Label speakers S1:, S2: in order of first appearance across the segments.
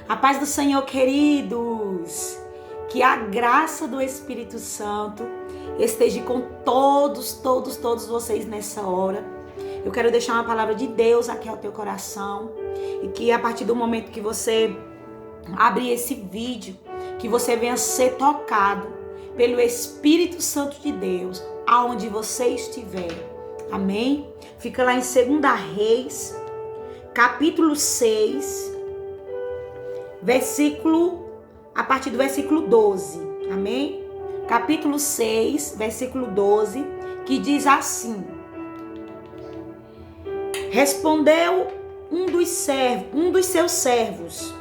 S1: A paz do Senhor, queridos. Que a graça do Espírito Santo esteja com todos vocês nessa hora. Eu quero deixar uma palavra de Deus aqui ao teu coração. E que a partir do momento que você abrir esse vídeo, que você venha ser tocado pelo Espírito Santo de Deus, aonde você estiver. Amém? Fica lá em 2 Reis, capítulo 6, a partir do versículo 12. Amém? Capítulo 6, versículo 12, que diz assim: Respondeu um dos seus servos: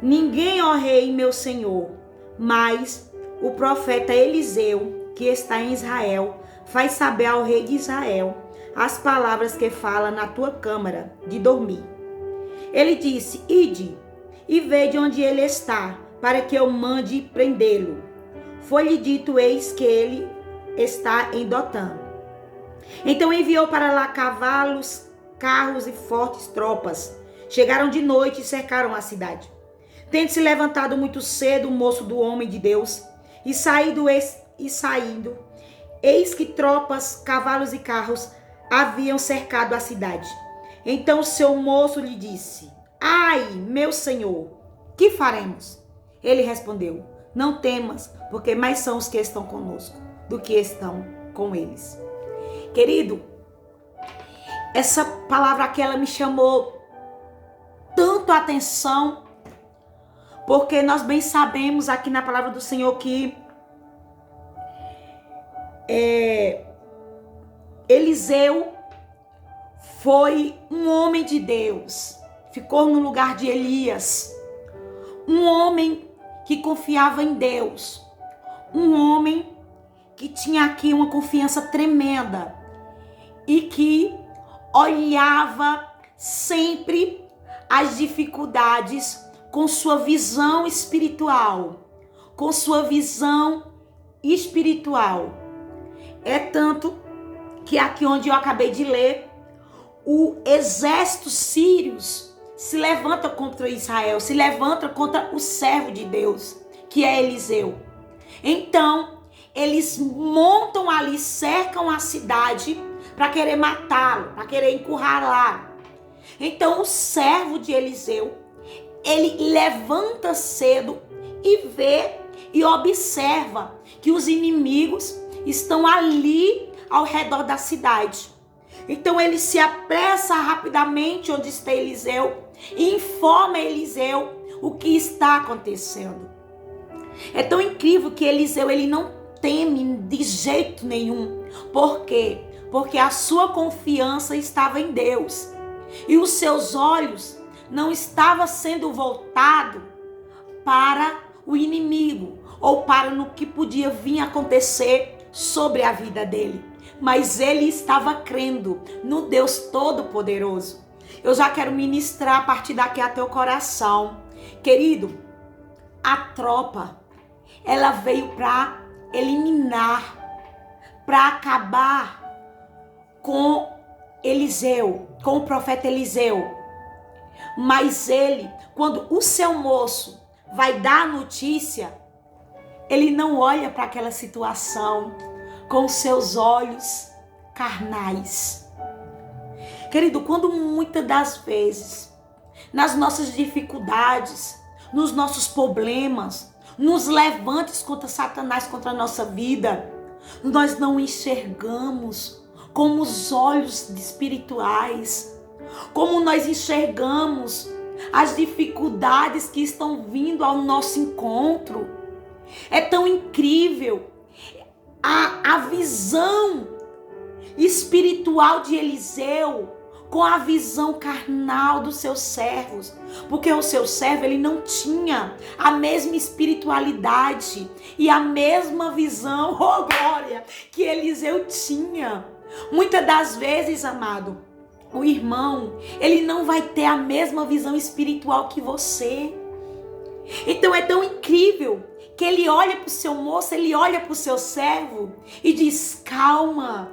S1: Ninguém, ó rei, meu senhor, mas o profeta Eliseu, que está em Israel, faz saber ao rei de Israel as palavras que fala na tua câmara de dormir. Ele disse: Ide e vede onde ele está, para que eu mande prendê-lo. Foi-lhe dito: eis que ele está em Dotã. Então enviou para lá cavalos, carros e fortes tropas. Chegaram de noite e cercaram a cidade. Tendo se levantado muito cedo o moço do homem de Deus, e saindo, eis que tropas, cavalos e carros haviam cercado a cidade. Então o seu moço lhe disse: Ai, meu senhor, que faremos? Ele respondeu: Não temas, porque mais são os que estão conosco do que estão com eles. Querido, essa palavra aqui, ela me chamou tanto a atenção, porque nós bem sabemos aqui na palavra do Senhor que Eliseu foi um homem de Deus, ficou no lugar de Elias, um homem que confiava em Deus, um homem que tinha aqui uma confiança tremenda e que olhava sempre as dificuldades com sua visão espiritual, É tanto que aqui onde eu acabei de ler, o exército sírio se levanta contra Israel, se levanta contra o servo de Deus, que é Eliseu. Então, eles montam ali, cercam a cidade para querer matá-lo, para querer encurralar. Então, o servo de Eliseu, ele levanta cedo e vê e observa que os inimigos estão ali ao redor da cidade. Então ele se apressa rapidamente onde está Eliseu e informa Eliseu o que está acontecendo. É tão incrível que Eliseu, ele não teme de jeito nenhum. Por quê? Porque a sua confiança estava em Deus. E os seus olhos não estavam sendo voltados para o inimigo ou para no que podia vir acontecer sobre a vida dele. Mas ele estava crendo no Deus Todo-Poderoso. Eu já quero ministrar a partir daqui a teu coração. Querido, a tropa, ela veio para eliminar, para acabar com Eliseu, com o profeta Eliseu. Mas ele, quando o seu moço vai dar a notícia, ele não olha para aquela situação com seus olhos carnais. Querido, quando muitas das vezes, nas nossas dificuldades, nos nossos problemas, nos levantes contra Satanás, contra a nossa vida, nós não enxergamos como os olhos espirituais, como nós enxergamos as dificuldades que estão vindo ao nosso encontro. É tão incrível a visão espiritual de Eliseu com a visão carnal dos seus servos, porque o seu servo, ele não tinha a mesma espiritualidade e a mesma visão, oh glória, que Eliseu tinha. Muitas das vezes, amado, o irmão, ele não vai ter a mesma visão espiritual que você. Então é tão incrível que ele olha para o seu moço, ele olha para o seu servo e diz: calma,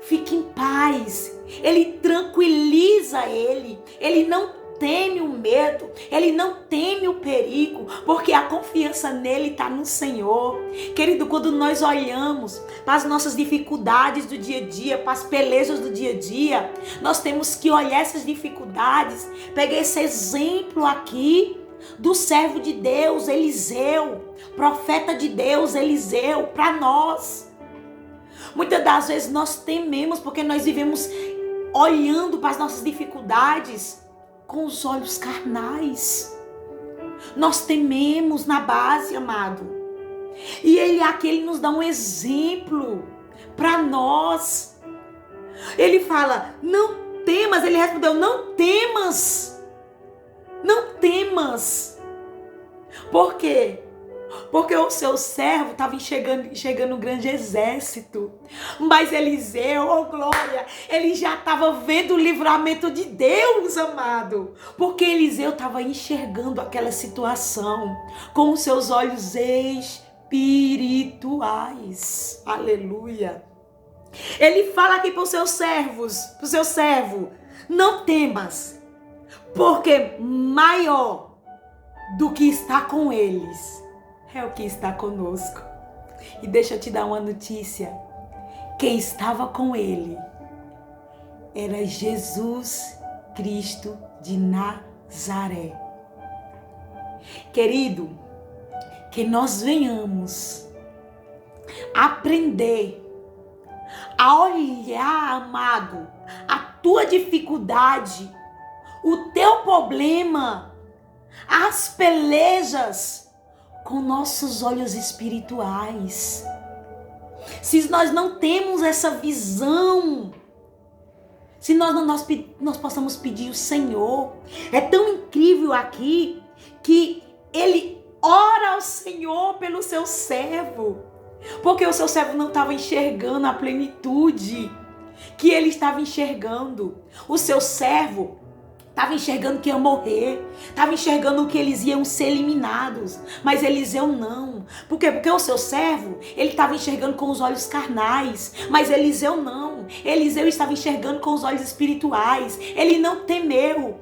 S1: fique em paz. Ele tranquiliza ele não teme o medo, ele não teme o perigo, porque a confiança nele está no Senhor. Querido, quando nós olhamos para as nossas dificuldades do dia a dia, para as pelejas do dia a dia, nós temos que olhar essas dificuldades. Peguei esse exemplo aqui do servo de Deus, Eliseu, profeta de Deus, Eliseu, para nós. Muitas das vezes nós tememos porque nós vivemos olhando para as nossas dificuldades com os olhos carnais. Nós tememos na base, amado. E ele nos dá um exemplo para nós. Ele fala, não temas. Ele respondeu, não temas. Não temas. Por quê? Porque o seu servo estava enxergando um grande exército. Mas Eliseu, oh glória, ele já estava vendo o livramento de Deus, amado. Porque Eliseu estava enxergando aquela situação com os seus olhos espirituais. Aleluia. Ele fala aqui para os seus servos, para o seu servo, não temas, porque maior do que está com eles é o que está conosco. E deixa eu te dar uma notícia. Quem estava com ele era Jesus Cristo de Nazaré. Querido, que nós venhamos aprender a olhar, amado, a tua dificuldade, o teu problema, as pelejas, com nossos olhos espirituais. Se nós não temos essa visão, se nós possamos pedir o Senhor. É tão incrível aqui que ele ora ao Senhor pelo seu servo, porque o seu servo não estava enxergando a plenitude que ele estava enxergando. O seu servo estava enxergando que ia morrer. Estava enxergando que eles iam ser eliminados. Mas Eliseu não. Por quê? Porque o seu servo, ele estava enxergando com os olhos carnais. Mas Eliseu não. Eliseu estava enxergando com os olhos espirituais. Ele não temeu.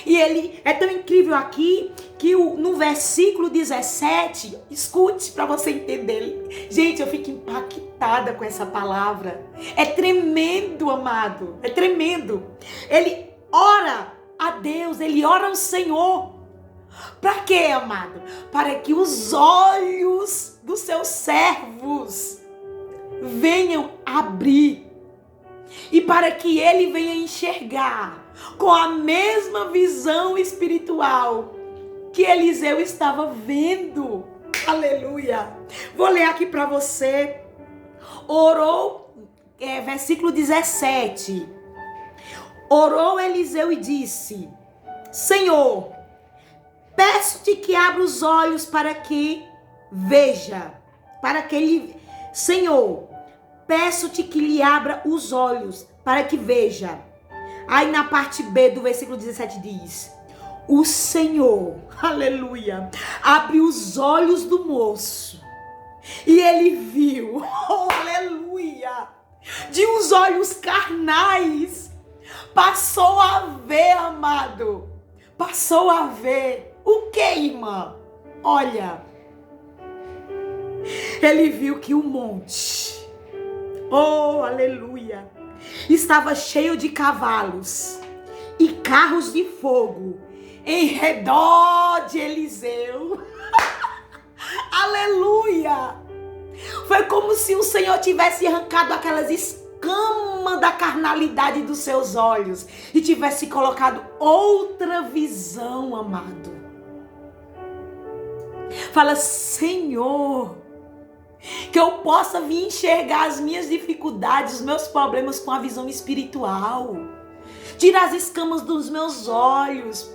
S1: E ele é tão incrível aqui que no versículo 17, escute para você entender. Gente, eu fico impactada com essa palavra. É tremendo, amado. É tremendo. Ele ora a Deus, ele ora ao Senhor. Para quê, amado? Para que os olhos dos seus servos venham abrir. E para que ele venha enxergar com a mesma visão espiritual que Eliseu estava vendo. Aleluia. Vou ler aqui para você. Orou, versículo 17. Orou Eliseu e disse: Senhor, peço-te que abra os olhos para que veja. Senhor, peço-te que lhe abra os olhos para que veja. Aí na parte B do versículo 17 diz: o Senhor, aleluia, abre os olhos do moço e ele viu, oh, aleluia, de uns olhos carnais, passou a ver, amado, passou a ver o que, irmã? Olha, ele viu que o monte, oh, aleluia, estava cheio de cavalos e carros de fogo em redor de Eliseu. Aleluia! Foi como se o Senhor tivesse arrancado aquelas escamas da carnalidade dos seus olhos e tivesse colocado outra visão, amado. Fala: Senhor, que eu possa vir enxergar as minhas dificuldades, os meus problemas com a visão espiritual. Tira as escamas dos meus olhos.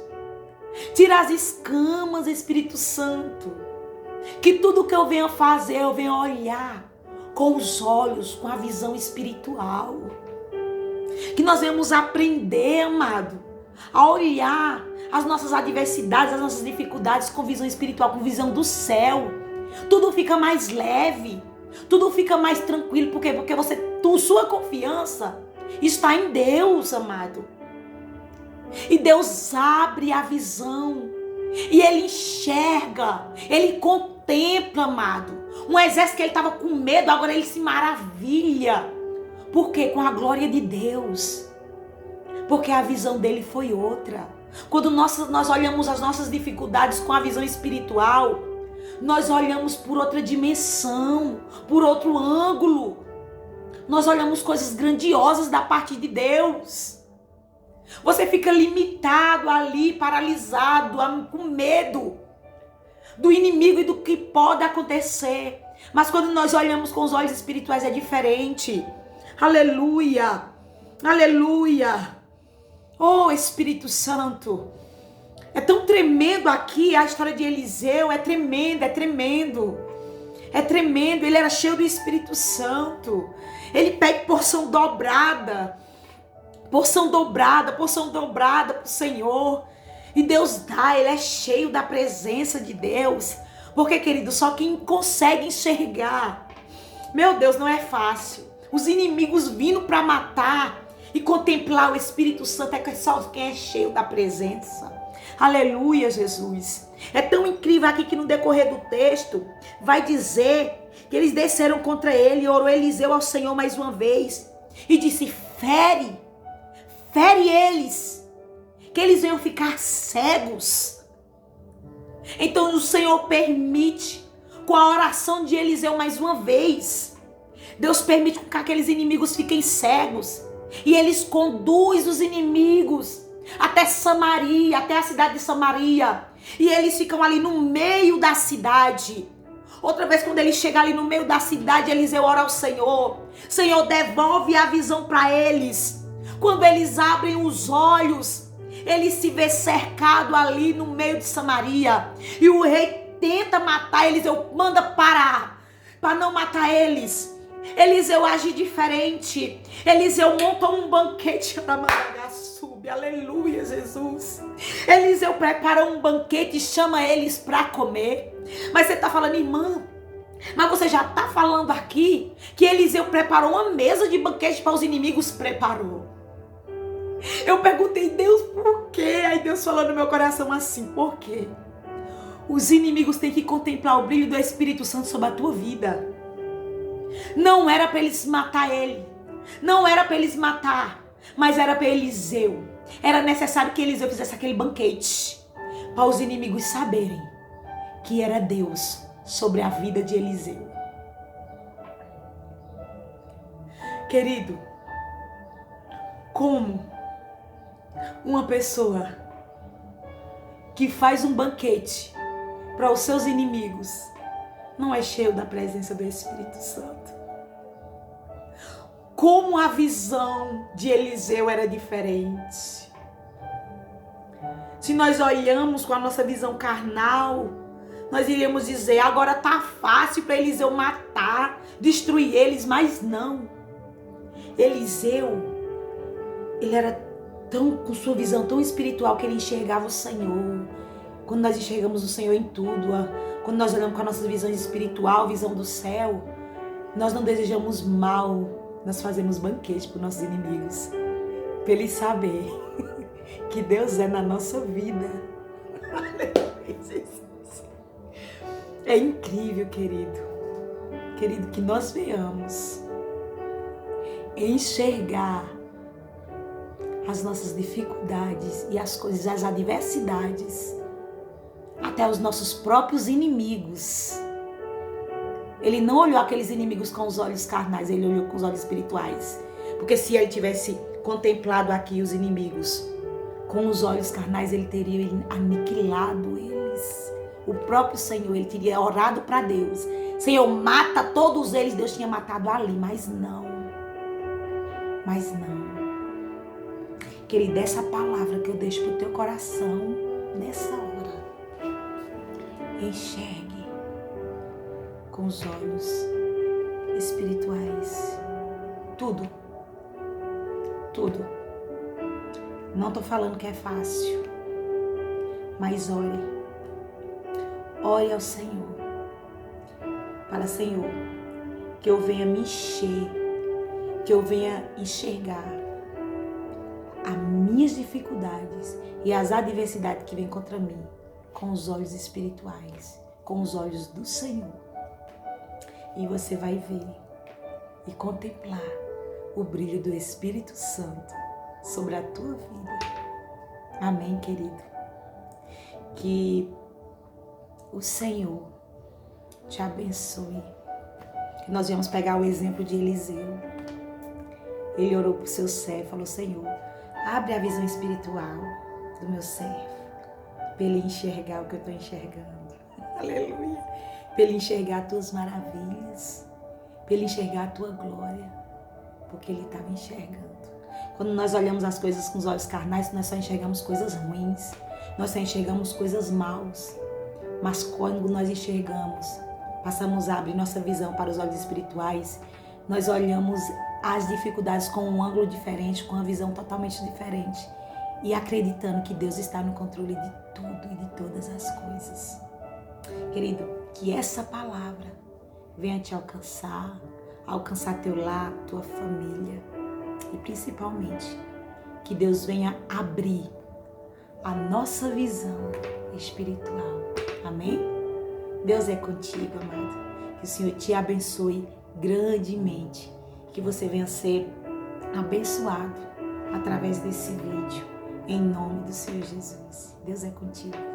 S1: Tira as escamas, Espírito Santo. Que tudo que eu venha fazer, eu venha olhar com os olhos, com a visão espiritual. Que nós venhamos aprender, amado, a olhar as nossas adversidades, as nossas dificuldades com visão espiritual, com visão do céu. Tudo fica mais leve, tudo fica mais tranquilo. Por quê? Porque sua confiança está em Deus, amado. E Deus abre a visão. E ele enxerga. Ele contempla, amado. Um exército que ele estava com medo, agora ele se maravilha. Por quê? Com a glória de Deus. Porque a visão dele foi outra. Quando nós olhamos as nossas dificuldades com a visão espiritual, nós olhamos por outra dimensão, por outro ângulo. Nós olhamos coisas grandiosas da parte de Deus. Você fica limitado ali, paralisado, com medo do inimigo e do que pode acontecer. Mas quando nós olhamos com os olhos espirituais é diferente. Aleluia! Aleluia! Oh, Espírito Santo! É tão tremendo aqui a história de Eliseu, é tremendo, é tremendo. É tremendo, ele era cheio do Espírito Santo. Ele pede porção dobrada pro Senhor. E Deus dá, ele é cheio da presença de Deus. Porque, querido, só quem consegue enxergar. Meu Deus, não é fácil. Os inimigos vindo para matar e contemplar o Espírito Santo é só quem é cheio da presença. Aleluia, Jesus. É tão incrível aqui que no decorrer do texto vai dizer que eles desceram contra ele e orou Eliseu ao Senhor mais uma vez. E disse, fere eles, que eles venham ficar cegos. Então o Senhor permite, com a oração de Eliseu mais uma vez, Deus permite que aqueles inimigos fiquem cegos. E eles conduzem os inimigos até Samaria, até a cidade de Samaria. E eles ficam ali no meio da cidade. Outra vez, quando ele chega ali no meio da cidade, Eliseu ora ao Senhor. Senhor, devolve a visão para eles. Quando eles abrem os olhos, ele se vê cercado ali no meio de Samaria. E o rei tenta matar Eliseu, manda parar, para não matar eles. Eliseu age diferente. Eliseu monta um banquete. Aleluia, Jesus. Eliseu prepara um banquete e chama eles para comer. Mas você está falando, irmã, mas você já está falando aqui que Eliseu preparou uma mesa de banquete para os inimigos? Preparou. Eu perguntei, Deus, por quê? Aí Deus falou no meu coração assim, por quê? Os inimigos têm que contemplar o brilho do Espírito Santo sobre a tua vida. Não era para eles matar ele. Não era para eles matar. Mas era para Eliseu. Era necessário que Eliseu fizesse aquele banquete. Para os inimigos saberem que era Deus sobre a vida de Eliseu. Querido, como uma pessoa que faz um banquete para os seus inimigos não é cheio da presença do Espírito Santo? Como a visão de Eliseu era diferente. Se nós olhamos com a nossa visão carnal, nós iríamos dizer, agora tá fácil para Eliseu matar, destruir eles, mas não. Eliseu, ele era com sua visão tão espiritual que ele enxergava o Senhor. Quando nós enxergamos o Senhor em tudo, quando nós olhamos com a nossa visão espiritual, visão do céu, nós não desejamos mal. Nós fazemos banquete para os nossos inimigos, para eles saberem que Deus é na nossa vida. É incrível, querido, que nós venhamos enxergar as nossas dificuldades e as coisas, as adversidades, até os nossos próprios inimigos. Ele não olhou aqueles inimigos com os olhos carnais, ele olhou com os olhos espirituais. Porque se ele tivesse contemplado aqui os inimigos com os olhos carnais, ele teria aniquilado eles. O próprio Senhor, ele teria orado para Deus. Senhor, mata todos eles. Deus tinha matado ali, mas não. Mas não. Querido, essa palavra que eu deixo pro teu coração nessa hora. Enxergue com os olhos espirituais. Tudo. Tudo. Não tô falando que é fácil. Mas ore. Ore ao Senhor. Para, Senhor, que eu venha me encher. Que eu venha enxergar a minha minhas dificuldades e as adversidades que vêm contra mim com os olhos espirituais, com os olhos do Senhor. E você vai ver e contemplar o brilho do Espírito Santo sobre a tua vida. Amém, querido? Que o Senhor te abençoe. Que nós vamos pegar o exemplo de Eliseu. Ele orou para o seu servo, falou: Senhor, abre a visão espiritual do meu servo, para ele enxergar o que eu estou enxergando. Aleluia. Para ele enxergar as tuas maravilhas, para ele enxergar a tua glória, porque ele estava enxergando. Quando nós olhamos as coisas com os olhos carnais, nós só enxergamos coisas ruins, nós só enxergamos coisas maus. Mas quando nós enxergamos, passamos a abrir nossa visão para os olhos espirituais, nós olhamos as dificuldades com um ângulo diferente, com uma visão totalmente diferente e acreditando que Deus está no controle de tudo e de todas as coisas. Querido, que essa palavra venha te alcançar teu lar, tua família e principalmente que Deus venha abrir a nossa visão espiritual. Amém? Deus é contigo, amado. Que o Senhor te abençoe grandemente. Que você venha ser abençoado através desse vídeo. Em nome do Senhor Jesus. Deus é contigo.